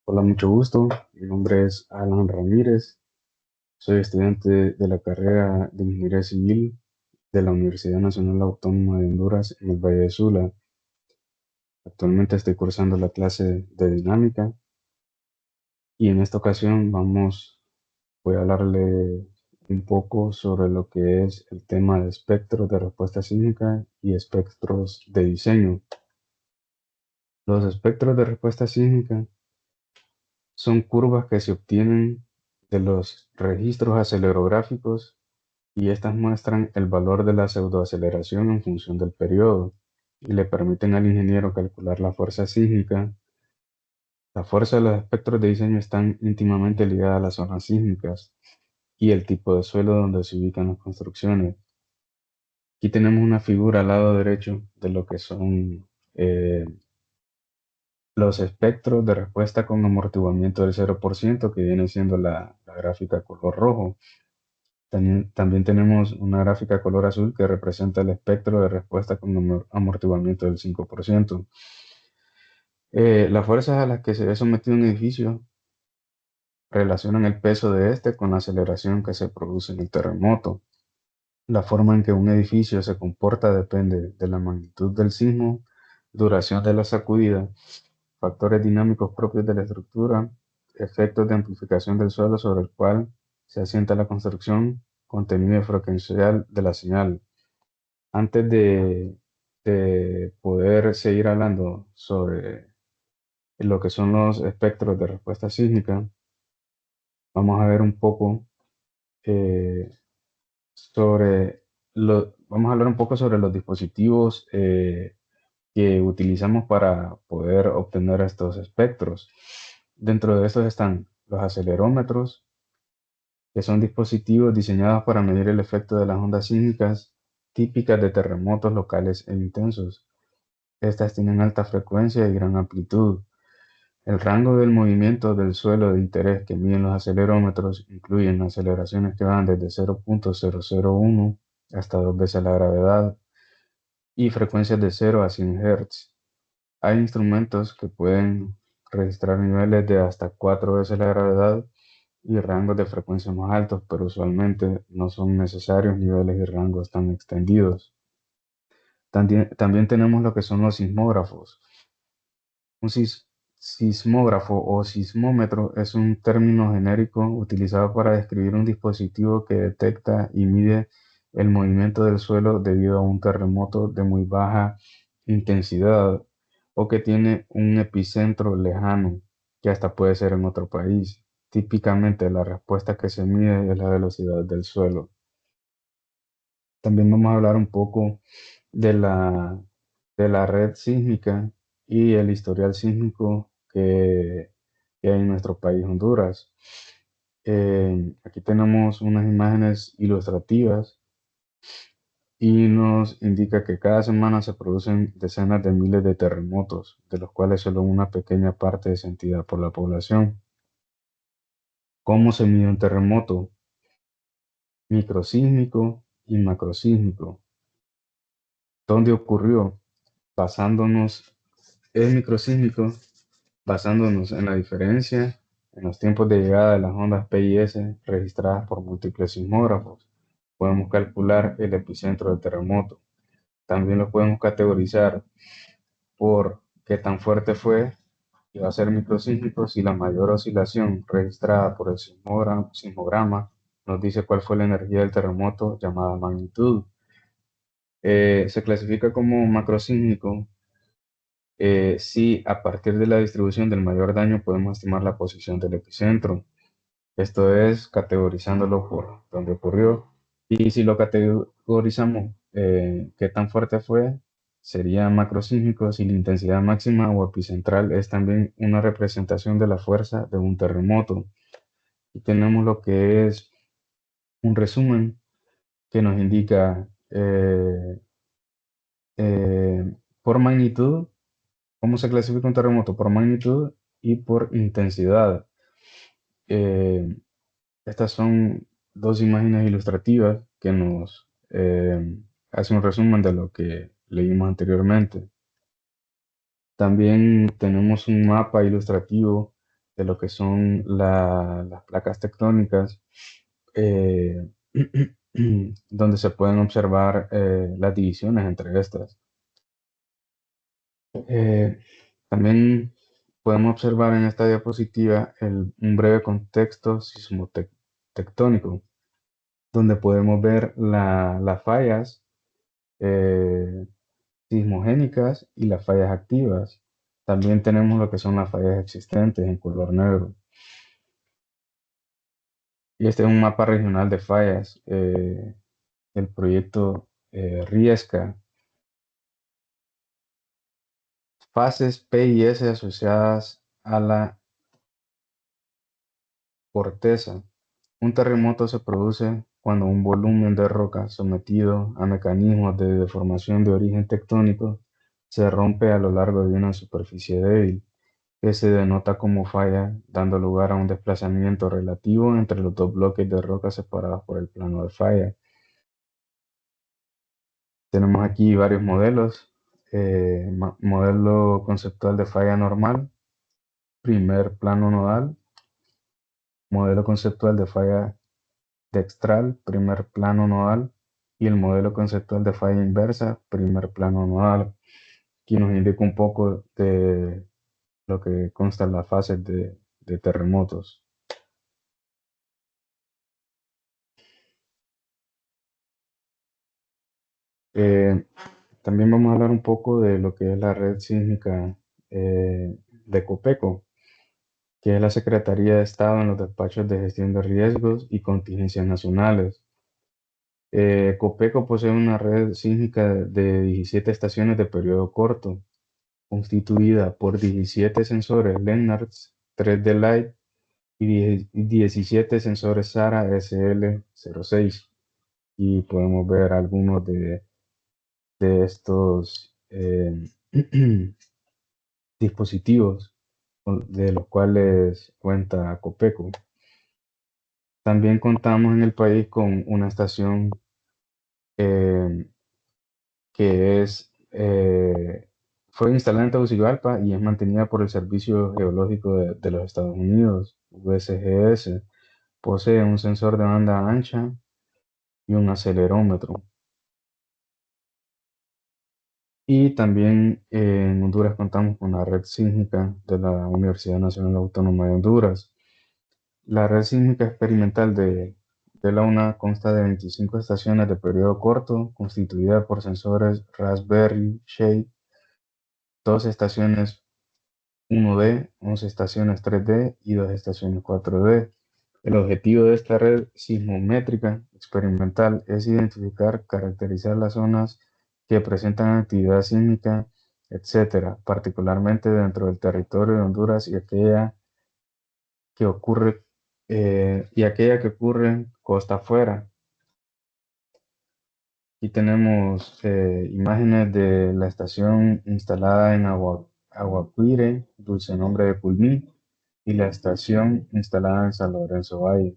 Hola, mucho gusto. Mi nombre es Alan Ramírez. Soy estudiante de la carrera de Ingeniería Civil de la Universidad Nacional Autónoma de Honduras en el Valle de Sula. Actualmente estoy cursando la clase de dinámica y en esta ocasión voy a hablarle un poco sobre lo que es el tema de espectros de respuesta sísmica y espectros de diseño. Los espectros de respuesta sísmica son curvas que se obtienen de los registros acelerográficos y estas muestran el valor de la pseudoaceleración en función del periodo y le permiten al ingeniero calcular la fuerza sísmica. La fuerza de los espectros de diseño están íntimamente ligadas a las zonas sísmicas y el tipo de suelo donde se ubican las construcciones. Aquí tenemos una figura al lado derecho de lo que son eh, los espectros de respuesta con amortiguamiento del 0%, que viene siendo la gráfica color rojo. También tenemos una gráfica color azul que representa el espectro de respuesta con amortiguamiento del 5%. Las fuerzas a las que se ve sometido un edificio relacionan el peso de este con la aceleración que se produce en el terremoto. La forma en que un edificio se comporta depende de la magnitud del sismo, duración de la sacudida, factores dinámicos propios de la estructura, efectos de amplificación del suelo sobre el cual se asienta la construcción, contenido frecuencial de la señal. Antes de poder seguir hablando sobre lo que son los espectros de respuesta sísmica, vamos a ver un poco eh, vamos a hablar un poco sobre los dispositivos que utilizamos para poder obtener estos espectros. Dentro de estos están los acelerómetros, que son dispositivos diseñados para medir el efecto de las ondas sísmicas típicas de terremotos locales e intensos. Estas tienen alta frecuencia y gran amplitud. El rango del movimiento del suelo de interés que miden los acelerómetros incluyen aceleraciones que van desde 0.001 hasta dos veces la gravedad y frecuencias de 0 a 100 Hz. Hay instrumentos que pueden registrar niveles de hasta 4 veces la gravedad y rangos de frecuencia más altos, pero usualmente no son necesarios niveles y rangos tan extendidos. También tenemos lo que son los sismógrafos. Un sismógrafo o sismómetro es un término genérico utilizado para describir un dispositivo que detecta y mide el movimiento del suelo debido a un terremoto de muy baja intensidad o que tiene un epicentro lejano, que hasta puede ser en otro país. Típicamente la respuesta que se mide es la velocidad del suelo. También vamos a hablar un poco de de la red sísmica y el historial sísmico que hay en nuestro país, Honduras. Aquí tenemos unas imágenes ilustrativas y nos indica que cada semana se producen decenas de miles de terremotos, de los cuales solo una pequeña parte es sentida por la población. ¿Cómo se mide un terremoto? Microsísmico y macrosísmico. ¿Dónde ocurrió? Basándonos Es microsísmico, basándonos en la diferencia en los tiempos de llegada de las ondas P y S registradas por múltiples sismógrafos. Podemos calcular el epicentro del terremoto. También lo podemos categorizar por qué tan fuerte fue, que va a ser microsísmico si la mayor oscilación registrada por el sismograma nos dice cuál fue la energía del terremoto llamada magnitud. Se clasifica como macrosísmico si a partir de la distribución del mayor daño podemos estimar la posición del epicentro, esto es categorizándolo por donde ocurrió. Y si lo categorizamos, qué tan fuerte fue, sería macrosísmico si la intensidad máxima o epicentral es también una representación de la fuerza de un terremoto. Y tenemos lo que es un resumen que nos indica por magnitud. ¿Cómo se clasifica un terremoto? Por magnitud y por intensidad. Eh, Estas son dos imágenes ilustrativas que nos hacen un resumen de lo que leímos anteriormente. También tenemos un mapa ilustrativo de lo que son las placas tectónicas, eh, donde se pueden observar las divisiones entre estas. Eh, También podemos observar en esta diapositiva un breve contexto sismotectónico, donde podemos ver las fallas eh, sismogénicas y las fallas activas. También tenemos lo que son las fallas existentes en color negro. Y este es un mapa regional de fallas del proyecto Riesca. Fases P y S asociadas a la corteza. Un terremoto se produce cuando un volumen de roca sometido a mecanismos de deformación de origen tectónico se rompe a lo largo de una superficie débil, que se denota como falla, dando lugar a un desplazamiento relativo entre los dos bloques de roca separados por el plano de falla. Tenemos aquí varios modelos. Modelo conceptual de falla normal, primer plano nodal, modelo conceptual de falla dextral, primer plano nodal, y el modelo conceptual de falla inversa, primer plano nodal. Aquí nos indica un poco de lo que consta en las fases de terremotos. Eh, También vamos a hablar un poco de lo que es la red sísmica de Copeco, que es la Secretaría de Estado en los despachos de gestión de riesgos y contingencias nacionales. Copeco posee una red sísmica de 17 estaciones de periodo corto, constituida por 17 sensores Lennarts 3D Lite y 17 sensores SARA SL06. Y podemos ver algunos de estos dispositivos de los cuales cuenta Copeco. También contamos en el país con una estación eh, que fue instalada en Tegucigalpa y es mantenida por el Servicio Geológico de los Estados Unidos, USGS. Posee un sensor de banda ancha y un acelerómetro. Y también en Honduras contamos con la red sísmica de la Universidad Nacional Autónoma de Honduras. La red sísmica experimental de la UNA consta de 25 estaciones de periodo corto, constituida por sensores Raspberry Pi, dos estaciones 1D, 11 estaciones 3D y dos estaciones 4D. El objetivo de esta red sismométrica experimental es identificar, caracterizar las zonas que presentan actividad sísmica, etcétera, particularmente dentro del territorio de Honduras que ocurre y aquella que ocurre costa afuera. Aquí tenemos imágenes de la estación instalada en Aguaquire, Dulce Nombre de Pulmí, y la estación instalada en San Lorenzo Valle.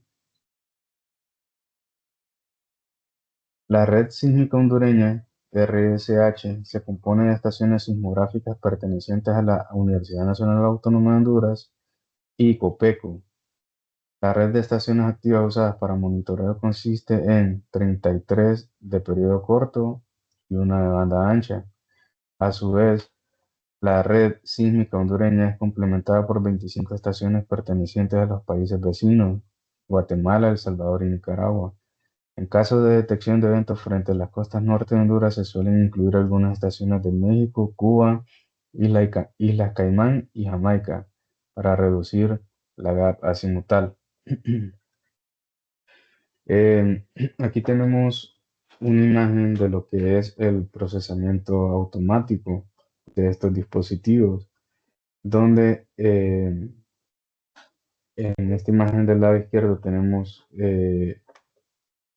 La Red Sísmica Hondureña, RSH, se compone de estaciones sismográficas pertenecientes a la Universidad Nacional Autónoma de Honduras y Copeco. La red de estaciones activas usadas para monitoreo consiste en 33 de periodo corto y una de banda ancha. A su vez, la red sísmica hondureña es complementada por 25 estaciones pertenecientes a los países vecinos, Guatemala, El Salvador y Nicaragua. En caso de detección de eventos frente a las costas norte de Honduras, se suelen incluir algunas estaciones de México, Cuba, Islas Caimán y Jamaica para reducir la gap azimutal. Eh, Aquí tenemos una imagen de lo que es el procesamiento automático de estos dispositivos, donde en esta imagen del lado izquierdo tenemos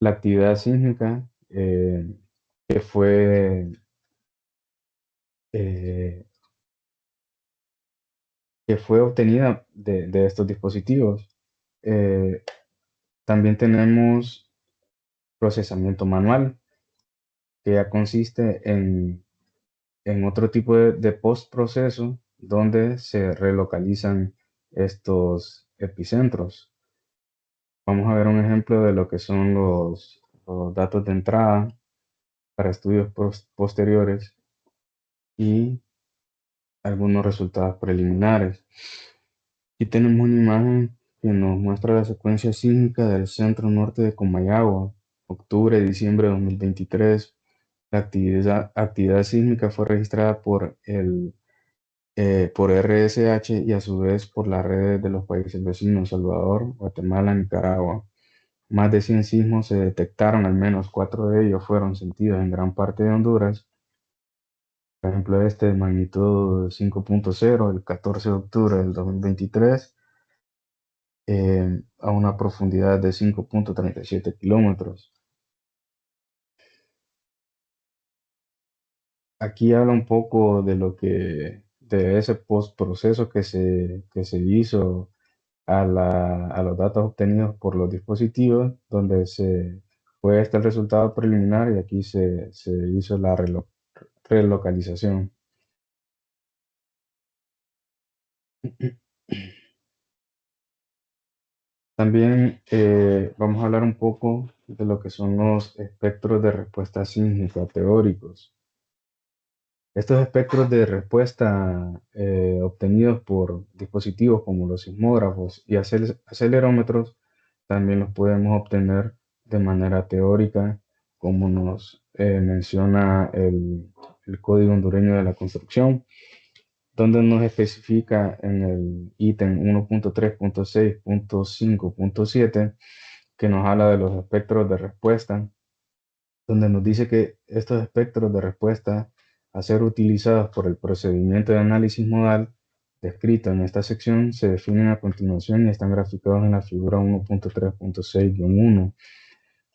la actividad sísmica que fue, eh, que fue obtenida de estos dispositivos. Eh, También tenemos procesamiento manual, que ya consiste en otro tipo de postproceso donde se relocalizan estos epicentros. Vamos a ver un ejemplo de lo que son los datos de entrada para estudios posteriores y algunos resultados preliminares. Aquí tenemos una imagen que nos muestra la secuencia sísmica del centro norte de Comayagua, octubre-diciembre de 2023. La actividad sísmica fue registrada por RSH y a su vez por las redes de los países vecinos, Salvador, Guatemala, Nicaragua. Más de 100 sismos se detectaron, al menos 4 de ellos fueron sentidos en gran parte de Honduras. Por ejemplo, este de magnitud 5.0, el 14 de octubre del 2023, a una profundidad de 5.37 kilómetros. Aquí habla un poco de ese postproceso que se hizo a los datos obtenidos por los dispositivos, donde fue este el resultado preliminar y aquí se hizo la relocalización. También vamos a hablar un poco de lo que son los espectros de respuesta sísmica teóricos. Estos espectros de respuesta obtenidos por dispositivos como los sismógrafos y acelerómetros también los podemos obtener de manera teórica, como nos menciona el Código Hondureño de la Construcción, donde nos especifica en el ítem 1.3.6.5.7 que nos habla de los espectros de respuesta, donde nos dice que estos espectros de respuesta a ser utilizados por el procedimiento de análisis modal descrito en esta sección se definen a continuación y están graficados en la figura 1.3.6-1.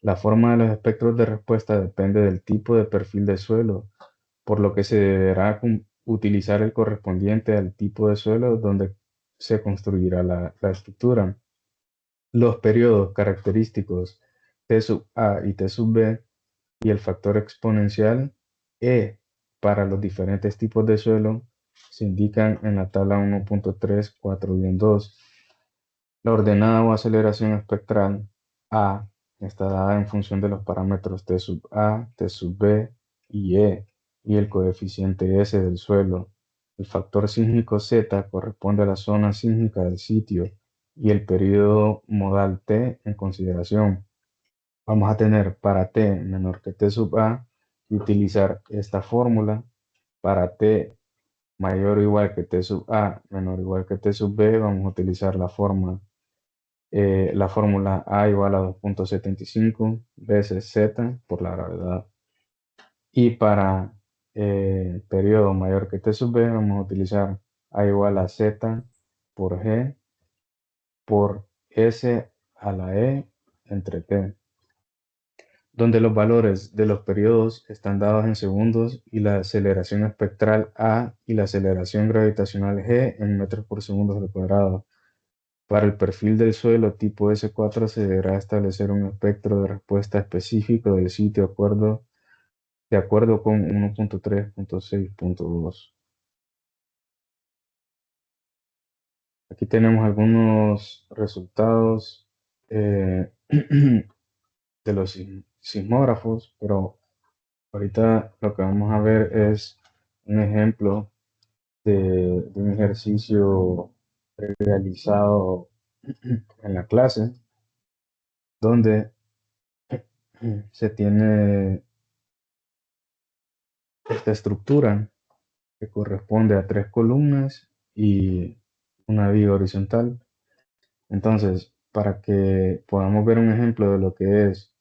La forma de los espectros de respuesta depende del tipo de perfil de suelo, por lo que se deberá utilizar el correspondiente al tipo de suelo donde se construirá la estructura. Los periodos característicos T sub A y T sub B y el factor exponencial E para los diferentes tipos de suelo se indican en la tabla 1.34-2. La ordenada o aceleración espectral A está dada en función de los parámetros T sub A, T sub B y E y el coeficiente S del suelo. El factor sísmico Z corresponde a la zona sísmica del sitio y el periodo modal T en consideración. Vamos a tener para T menor que T sub A y utilizar esta fórmula. Para T mayor o igual que T sub A menor o igual que T sub B, vamos a utilizar la fórmula A igual a 2.75 veces Z por la gravedad. Y para periodo mayor que T sub B, vamos a utilizar A igual a Z por G por S a la E entre T, donde los valores de los periodos están dados en segundos y la aceleración espectral A y la aceleración gravitacional G en metros por segundo al cuadrado. Para el perfil del suelo tipo S4 se deberá establecer un espectro de respuesta específico del sitio de acuerdo con 1.3.6.2. Aquí tenemos algunos resultados de los sismógrafos, pero ahorita lo que vamos a ver es un ejemplo de un ejercicio realizado en la clase, donde se tiene esta estructura que corresponde a tres columnas y una viga horizontal. Entonces, para que podamos ver un ejemplo de lo que es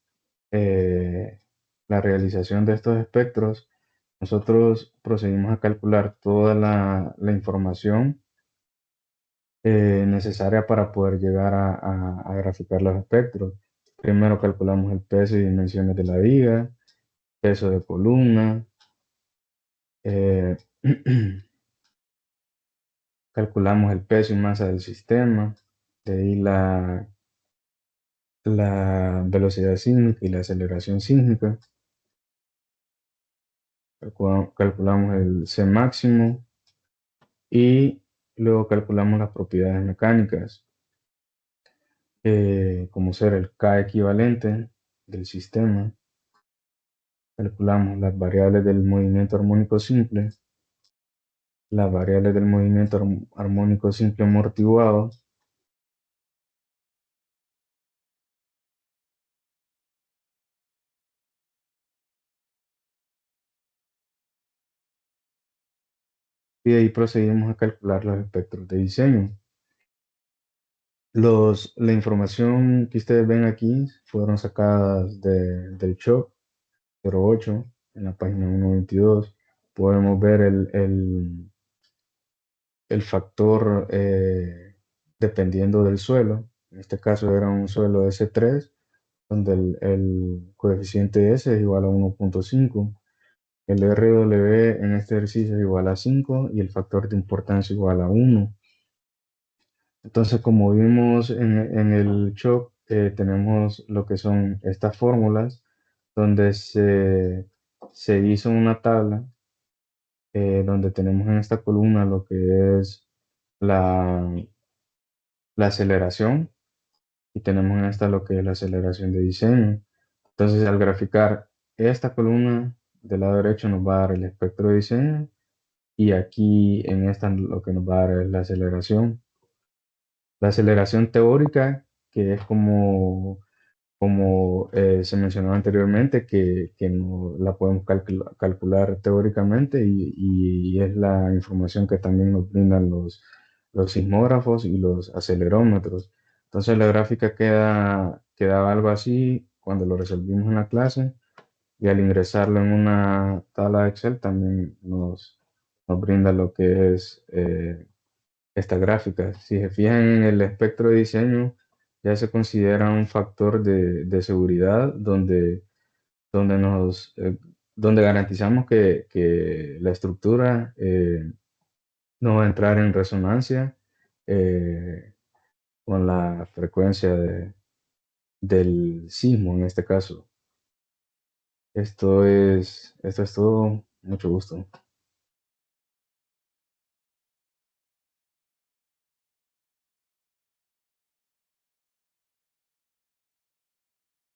la realización de estos espectros, nosotros procedimos a calcular toda la información necesaria para poder llegar a graficar los espectros. Primero calculamos el peso y dimensiones de la viga, peso de columna, eh, calculamos el peso y masa del sistema, de ahí la velocidad sísmica y la aceleración sísmica, calculamos el C máximo y Luego calculamos las propiedades mecánicas, como ser el K equivalente del sistema. Calculamos las variables del movimiento armónico simple, las variables del movimiento armónico simple amortiguado, y de ahí procedimos a calcular los espectros de diseño. La información que ustedes ven aquí fueron sacadas del CHOP 08 en la página 122. Podemos ver el factor dependiendo del suelo. En este caso era un suelo S3, donde el coeficiente S es igual a 1.5. El RW en este ejercicio es igual a 5 y el factor de importancia igual a 1. Entonces, como vimos en el shock, tenemos lo que son estas fórmulas, donde se hizo una tabla, donde tenemos en esta columna lo que es la, la aceleración y tenemos en esta lo que es la aceleración de diseño. Entonces, al graficar esta columna del lado derecho nos va a dar el espectro de diseño y aquí en esta lo que nos va a dar es la aceleración. La aceleración teórica, que es como se mencionó anteriormente, que no la podemos calcular teóricamente y es la información que también nos brindan los sismógrafos y los acelerómetros. Entonces la gráfica queda algo así cuando lo resolvimos en la clase y al ingresarlo en una tabla de Excel también nos brinda lo que es esta gráfica. Si se fijan en el espectro de diseño, ya se considera un factor de seguridad donde donde garantizamos que la estructura no va a entrar en resonancia eh, con la frecuencia del sismo en este caso. Esto es todo. Mucho gusto.